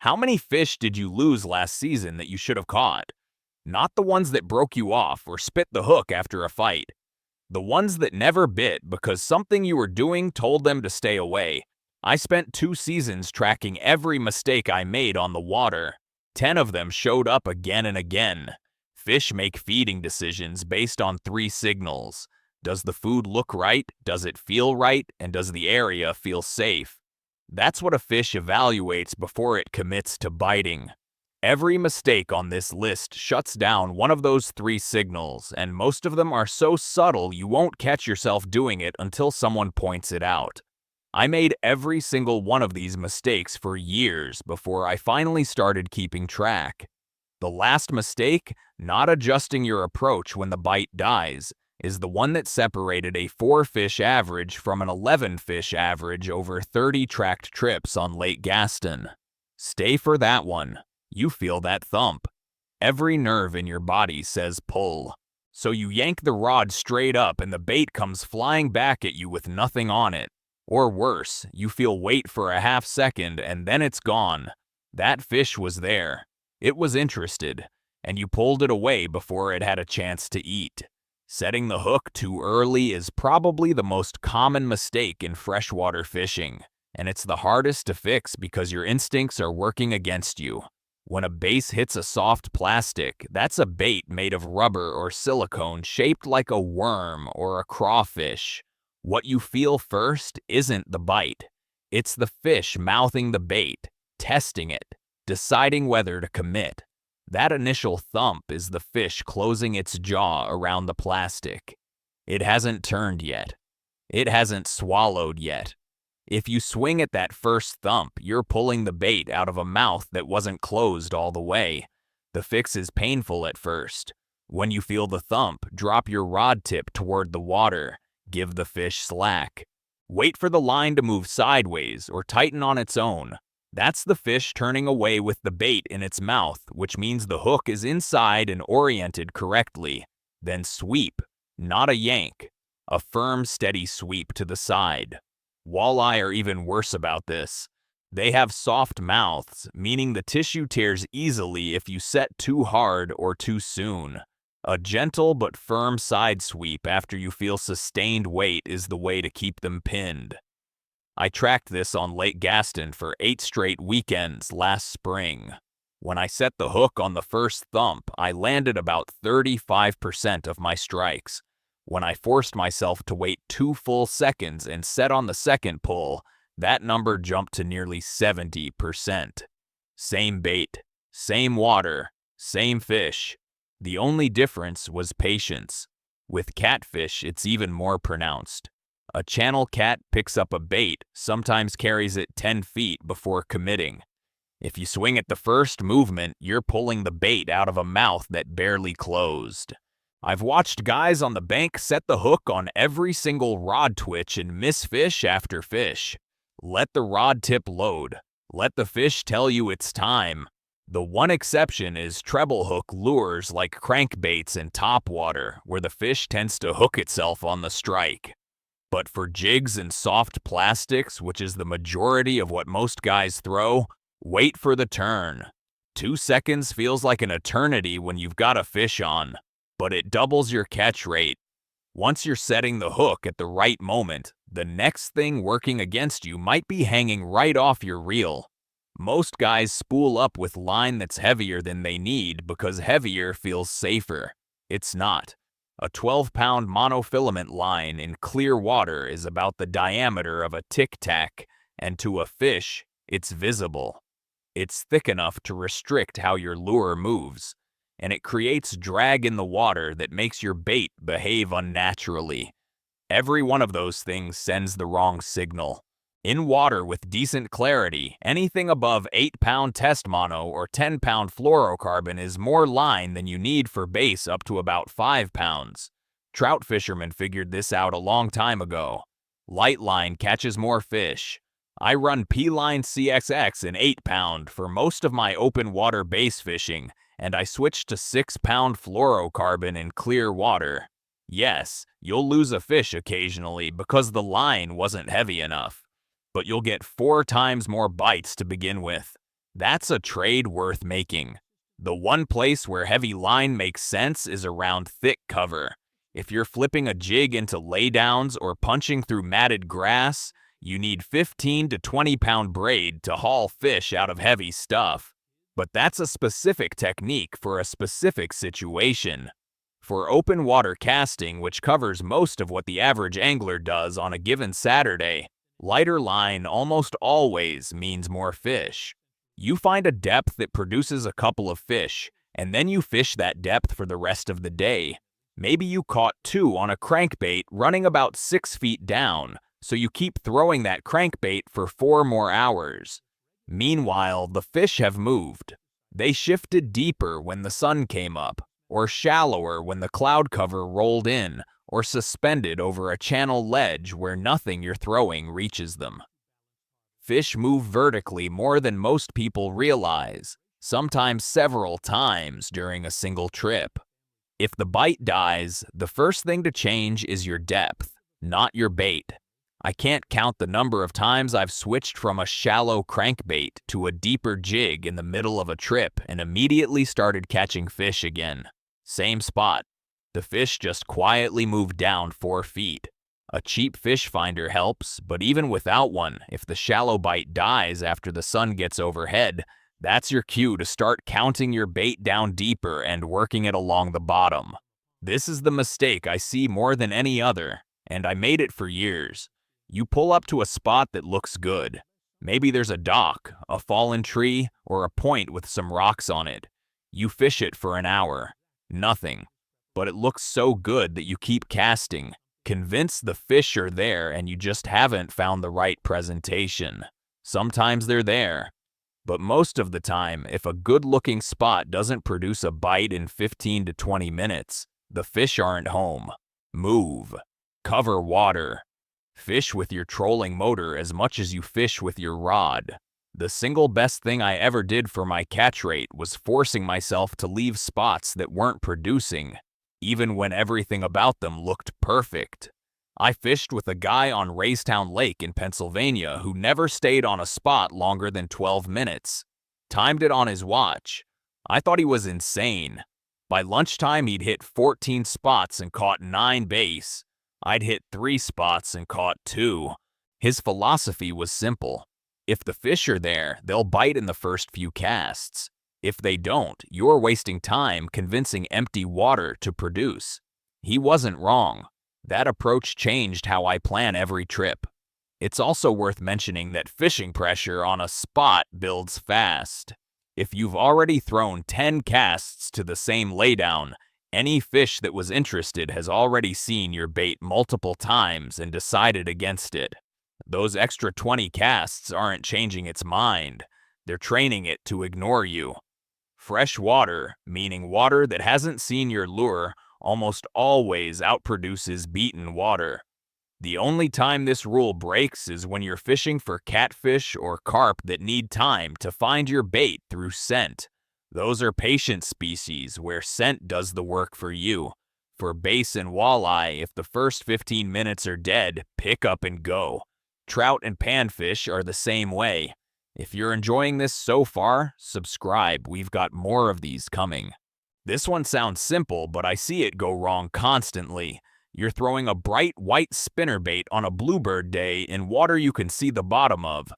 How many fish did you lose last season that you should have caught? Not the ones that broke you off or spit the hook after a fight. The ones that never bit because something you were doing told them to stay away. I spent 2 seasons tracking every mistake I made on the water. 10 of them showed up again and again. Fish make feeding decisions based on 3 signals. Does the food look right? Does it feel right? And does the area feel safe? That's what a fish evaluates before it commits to biting. Every mistake on this list shuts down one of those 3 signals, and most of them are so subtle you won't catch yourself doing it until someone points it out. I made every single one of these mistakes for years before I finally started keeping track. The last mistake, not adjusting your approach when the bite dies, is the one that separated a 4-fish average from an 11-fish average over 30 tracked trips on Lake Gaston. Stay for that one. You feel that thump. Every nerve in your body says pull. So you yank the rod straight up and the bait comes flying back at you with nothing on it. Or worse, you feel weight for a half second and then it's gone. That fish was there. It was interested, and you pulled it away before it had a chance to eat. Setting the hook too early is probably the most common mistake in freshwater fishing, and it's the hardest to fix because your instincts are working against you. When a base hits a soft plastic, that's a bait made of rubber or silicone shaped like a worm or a crawfish. What you feel first isn't the bite. It's the fish mouthing the bait, testing it, deciding whether to commit. That initial thump is the fish closing its jaw around the plastic. It hasn't turned yet. It hasn't swallowed yet. If you swing at that first thump, you're pulling the bait out of a mouth that wasn't closed all the way. The fix is painful at first. When you feel the thump, drop your rod tip toward the water. Give the fish slack. Wait for the line to move sideways or tighten on its own. That's the fish turning away with the bait in its mouth, which means the hook is inside and oriented correctly. Then sweep, not a yank. A firm, steady sweep to the side. Walleye are even worse about this. They have soft mouths, meaning the tissue tears easily if you set too hard or too soon. A gentle but firm side sweep after you feel sustained weight is the way to keep them pinned. I tracked this on Lake Gaston for 8 straight weekends last spring. When I set the hook on the first thump, I landed about 35% of my strikes. When I forced myself to wait 2 full seconds and set on the second pull, that number jumped to nearly 70%. Same bait, same water, same fish. The only difference was patience. With catfish, it's even more pronounced. A channel cat picks up a bait, sometimes carries it 10 feet before committing. If you swing at the first movement, you're pulling the bait out of a mouth that barely closed. I've watched guys on the bank set the hook on every single rod twitch and miss fish after fish. Let the rod tip load. Let the fish tell you it's time. The one exception is treble hook lures like crankbaits and topwater, where the fish tends to hook itself on the strike. But for jigs and soft plastics, which is the majority of what most guys throw, wait for the turn. 2 seconds feels like an eternity when you've got a fish on, but it doubles your catch rate. Once you're setting the hook at the right moment, the next thing working against you might be hanging right off your reel. Most guys spool up with line that's heavier than they need because heavier feels safer. It's not. A 12-pound monofilament line in clear water is about the diameter of a Tic Tac, and to a fish, it's visible. It's thick enough to restrict how your lure moves, and it creates drag in the water that makes your bait behave unnaturally. Every one of those things sends the wrong signal. In water with decent clarity, anything above 8-pound test mono or 10-pound fluorocarbon is more line than you need for base up to about 5 pounds. Trout fishermen figured this out a long time ago. Light line catches more fish. I run P-Line CXX in 8-pound for most of my open water base fishing, and I switched to 6-pound fluorocarbon in clear water. Yes, you'll lose a fish occasionally because the line wasn't heavy enough, but you'll get 4 times more bites to begin with. That's a trade worth making. The one place where heavy line makes sense is around thick cover. If you're flipping a jig into laydowns or punching through matted grass, you need 15 to 20-pound braid to haul fish out of heavy stuff. But that's a specific technique for a specific situation. For open water casting, which covers most of what the average angler does on a given Saturday, lighter line almost always means more fish. You find a depth that produces a couple of fish, and then you fish that depth for the rest of the day. Maybe you caught 2 on a crankbait running about 6 feet down, so you keep throwing that crankbait for 4 more hours. Meanwhile, the fish have moved. They shifted deeper when the sun came up, or shallower when the cloud cover rolled in, or suspended over a channel ledge where nothing you're throwing reaches them. Fish move vertically more than most people realize, sometimes several times during a single trip. If the bite dies, the first thing to change is your depth, not your bait. I can't count the number of times I've switched from a shallow crankbait to a deeper jig in the middle of a trip and immediately started catching fish again. Same spot. The fish just quietly moved down 4 feet. A cheap fish finder helps, but even without one, if the shallow bite dies after the sun gets overhead, that's your cue to start counting your bait down deeper and working it along the bottom. This is the mistake I see more than any other, and I made it for years. You pull up to a spot that looks good. Maybe there's a dock, a fallen tree, or a point with some rocks on it. You fish it for an hour. Nothing. But it looks so good that you keep casting, convinced the fish are there and you just haven't found the right presentation. Sometimes they're there. But most of the time, if a good-looking spot doesn't produce a bite in 15 to 20 minutes, the fish aren't home. Move. Cover water. Fish with your trolling motor as much as you fish with your rod. The single best thing I ever did for my catch rate was forcing myself to leave spots that weren't producing, even when everything about them looked perfect. I fished with a guy on Raystown Lake in Pennsylvania who never stayed on a spot longer than 12 minutes. Timed it on his watch. I thought he was insane. By lunchtime, he'd hit 14 spots and caught 9 bass. I'd hit 3 spots and caught 2. His philosophy was simple. If the fish are there, they'll bite in the first few casts. If they don't, you're wasting time convincing empty water to produce. He wasn't wrong. That approach changed how I plan every trip. It's also worth mentioning that fishing pressure on a spot builds fast. If you've already thrown 10 casts to the same laydown, any fish that was interested has already seen your bait multiple times and decided against it. Those extra 20 casts aren't changing its mind. They're training it to ignore you. Fresh water, meaning water that hasn't seen your lure, almost always outproduces beaten water. The only time this rule breaks is when you're fishing for catfish or carp that need time to find your bait through scent. Those are patient species where scent does the work for you. For bass and walleye, if the first 15 minutes are dead, pick up and go. Trout and panfish are the same way. If you're enjoying this so far, subscribe. We've got more of these coming. This one sounds simple, but I see it go wrong constantly. You're throwing a bright white spinnerbait on a bluebird day in water you can see the bottom of.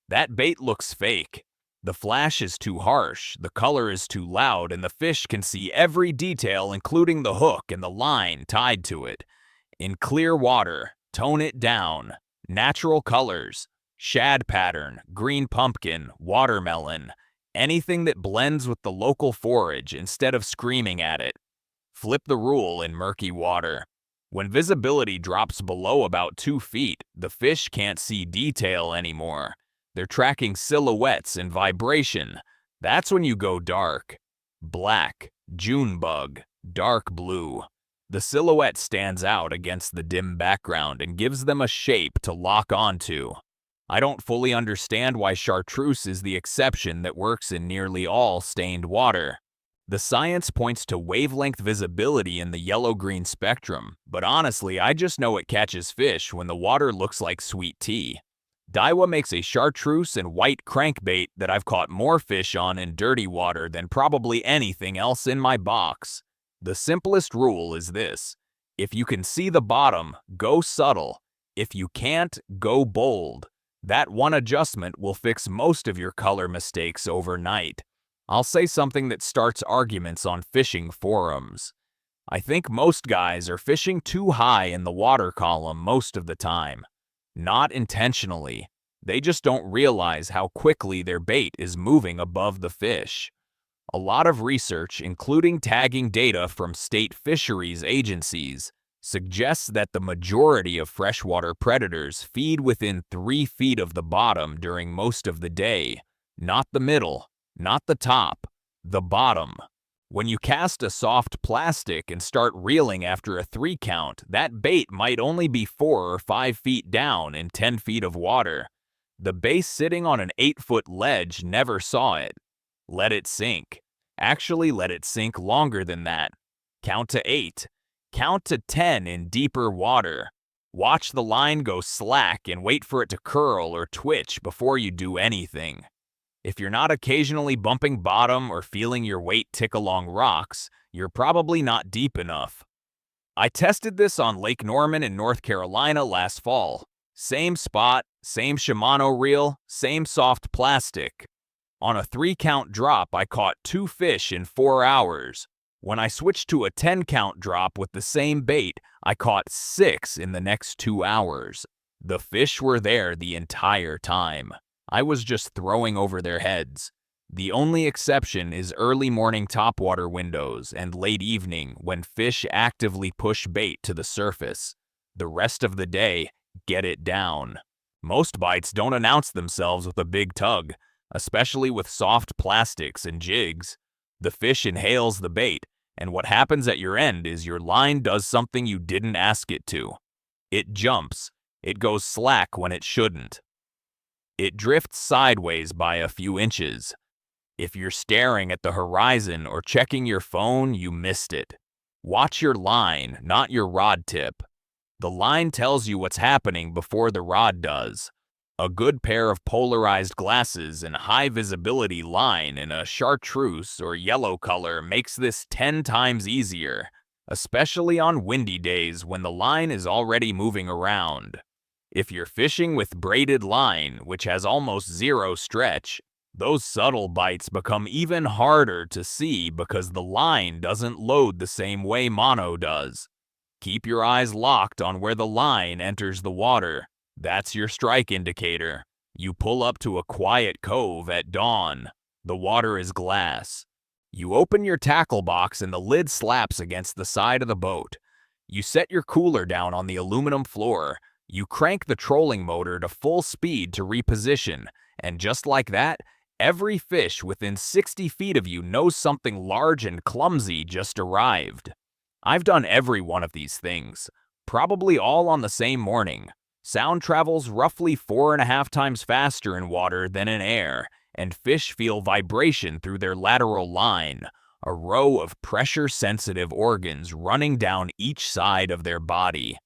That bait looks fake. The flash is too harsh, the color is too loud, and the fish can see every detail, including the hook and the line tied to it. In clear water, tone it down. Natural colors, shad pattern, green pumpkin, watermelon, anything that blends with the local forage instead of screaming at it. Flip the rule in murky water. When visibility drops below about 2 feet, the fish can't see detail anymore. They're tracking silhouettes and vibration. That's when you go dark. Black, June bug, dark blue. The silhouette stands out against the dim background and gives them a shape to lock onto. I don't fully understand why chartreuse is the exception that works in nearly all stained water. The science points to wavelength visibility in the yellow-green spectrum, but honestly, I just know it catches fish when the water looks like sweet tea. Daiwa makes a chartreuse and white crankbait that I've caught more fish on in dirty water than probably anything else in my box. The simplest rule is this: if you can see the bottom, go subtle. If you can't, go bold. That one adjustment will fix most of your color mistakes overnight. I'll say something that starts arguments on fishing forums. I think most guys are fishing too high in the water column most of the time. Not intentionally. They just don't realize how quickly their bait is moving above the fish. A lot of research, including tagging data from state fisheries agencies, suggests that the majority of freshwater predators feed within 3 feet of the bottom during most of the day. Not the middle, not the top, the bottom. When you cast a soft plastic and start reeling after a 3 count, that bait might only be 4 or 5 feet down in 10 feet of water. The base sitting on an 8-foot ledge never saw it. Let it sink. Actually, let it sink longer than that. Count to 8. Count to 10 in deeper water. Watch the line go slack and wait for it to curl or twitch before you do anything. If you're not occasionally bumping bottom or feeling your weight tick along rocks, you're probably not deep enough. I tested this on Lake Norman in North Carolina last fall. Same spot, same Shimano reel, same soft plastic. On a 3-count drop, I caught 2 fish in 4 hours. When I switched to a 10-count drop with the same bait, I caught 6 in the next 2 hours. The fish were there the entire time. I was just throwing over their heads. The only exception is early morning topwater windows and late evening when fish actively push bait to the surface. The rest of the day, get it down. Most bites don't announce themselves with a big tug, especially with soft plastics and jigs. The fish inhales the bait, and what happens at your end is your line does something you didn't ask it to. It jumps. It goes slack when it shouldn't. It drifts sideways by a few inches. If you're staring at the horizon or checking your phone, you missed it. Watch your line, not your rod tip. The line tells you what's happening before the rod does. A good pair of polarized glasses and high visibility line in a chartreuse or yellow color makes this 10 times easier, especially on windy days when the line is already moving around. If you're fishing with braided line, which has almost zero stretch, those subtle bites become even harder to see because the line doesn't load the same way mono does. Keep your eyes locked on where the line enters the water. That's your strike indicator. You pull up to a quiet cove at dawn. The water is glass. You open your tackle box and the lid slaps against the side of the boat. You set your cooler down on the aluminum floor. You crank the trolling motor to full speed to reposition, and just like that, every fish within 60 feet of you knows something large and clumsy just arrived. I've done every one of these things, probably all on the same morning. Sound travels roughly 4.5 times faster in water than in air, and fish feel vibration through their lateral line, a row of pressure-sensitive organs running down each side of their body.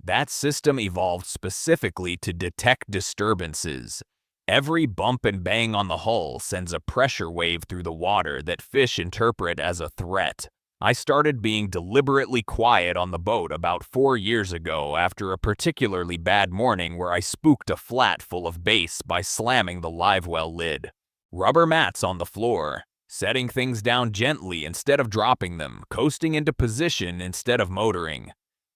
That system evolved specifically to detect disturbances. Every bump and bang on the hull sends a pressure wave through the water that fish interpret as a threat. I started being deliberately quiet on the boat about 4 years ago after a particularly bad morning where I spooked a flat full of bass by slamming the live well lid. Rubber mats on the floor, setting things down gently instead of dropping them, coasting into position instead of motoring.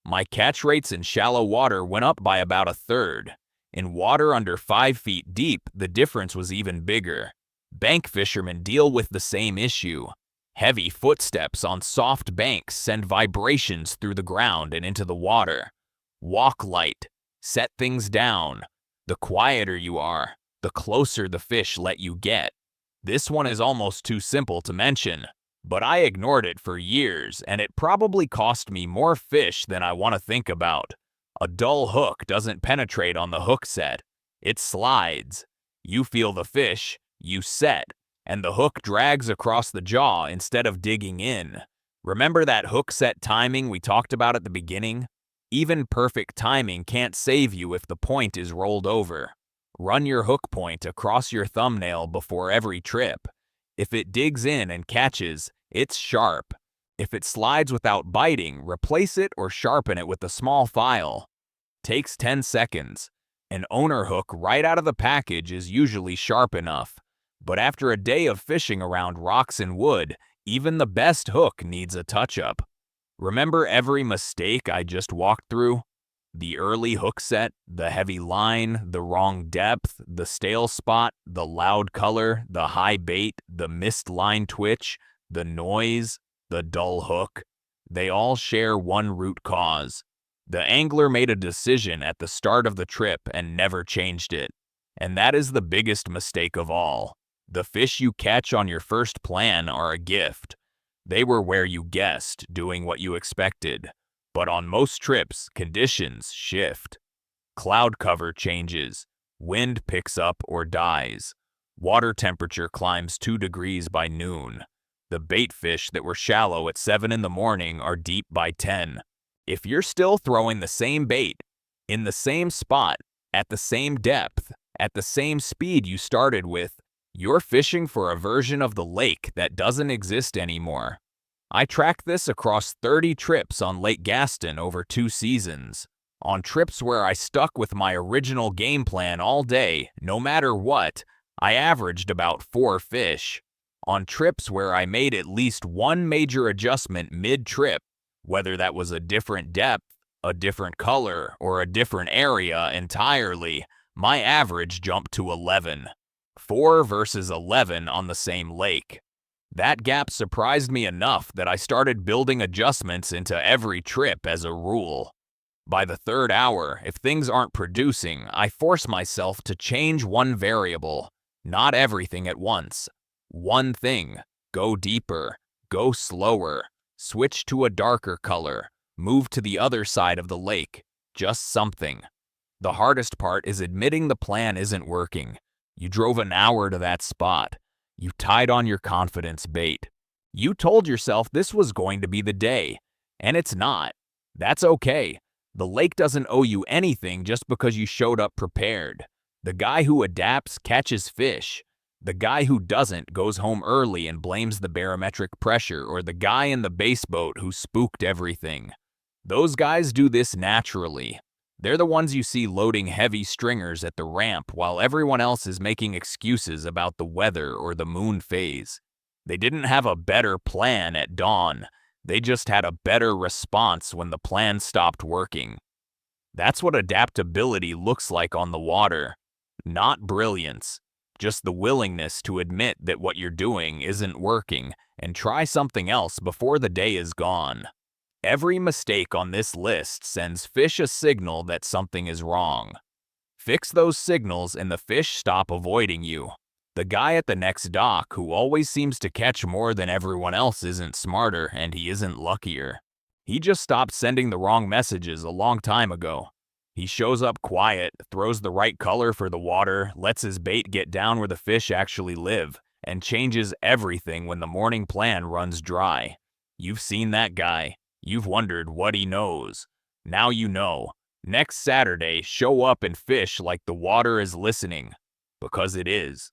My catch rates in shallow water went up by about 1/3. In water under 5 feet deep, the difference was even bigger. Bank fishermen deal with the same issue. Heavy footsteps on soft banks send vibrations through the ground and into the water. Walk light. Set things down. The quieter you are, the closer the fish let you get. This one is almost too simple to mention, but I ignored it for years, and it probably cost me more fish than I want to think about. A dull hook doesn't penetrate on the hook set. It slides. You feel the fish, you set, and the hook drags across the jaw instead of digging in. Remember that hook set timing we talked about at the beginning? Even perfect timing can't save you if the point is rolled over. Run your hook point across your thumbnail before every trip. If it digs in and catches, it's sharp. If it slides without biting, replace it or sharpen it with a small file. Takes 10 seconds. An owner hook right out of the package is usually sharp enough. But after a day of fishing around rocks and wood, even the best hook needs a touch-up. Remember every mistake I just walked through? The early hook set, the heavy line, the wrong depth, the stale spot, the loud color, the high bait, the missed line twitch, the noise, the dull hook. They all share one root cause. The angler made a decision at the start of the trip and never changed it. And that is the biggest mistake of all. The fish you catch on your first plan are a gift. They were where you guessed, doing what you expected. But on most trips, conditions shift. Cloud cover changes. Wind picks up or dies. Water temperature climbs 2 degrees by noon. The bait fish that were shallow at 7 in the morning are deep by 10. If you're still throwing the same bait, in the same spot, at the same depth, at the same speed you started with, you're fishing for a version of the lake that doesn't exist anymore. I tracked this across 30 trips on Lake Gaston over 2 seasons. On trips where I stuck with my original game plan all day, no matter what, I averaged about 4 fish. On trips where I made at least one major adjustment mid-trip, whether that was a different depth, a different color, or a different area entirely, my average jumped to 11. 4 versus 11 on the same lake. That gap surprised me enough that I started building adjustments into every trip as a rule. By the 3rd hour, if things aren't producing, I force myself to change one variable, not everything at once. One thing, go deeper, go slower, switch to a darker color, move to the other side of the lake, just something. The hardest part is admitting the plan isn't working. You drove an hour to that spot. You tied on your confidence bait. You told yourself this was going to be the day, and it's not. That's okay. The lake doesn't owe you anything just because you showed up prepared. The guy who adapts catches fish. The guy who doesn't goes home early and blames the barometric pressure or the guy in the base boat who spooked everything. Those guys do this naturally. They're the ones you see loading heavy stringers at the ramp while everyone else is making excuses about the weather or the moon phase. They didn't have a better plan at dawn. They just had a better response when the plan stopped working. That's what adaptability looks like on the water. Not brilliance. Just the willingness to admit that what you're doing isn't working and try something else before the day is gone. Every mistake on this list sends fish a signal that something is wrong. Fix those signals and the fish stop avoiding you. The guy at the next dock who always seems to catch more than everyone else isn't smarter and he isn't luckier. He just stopped sending the wrong messages a long time ago. He shows up quiet, throws the right color for the water, lets his bait get down where the fish actually live, and changes everything when the morning plan runs dry. You've seen that guy. You've wondered what he knows. Now you know. Next Saturday, show up and fish like the water is listening. Because it is.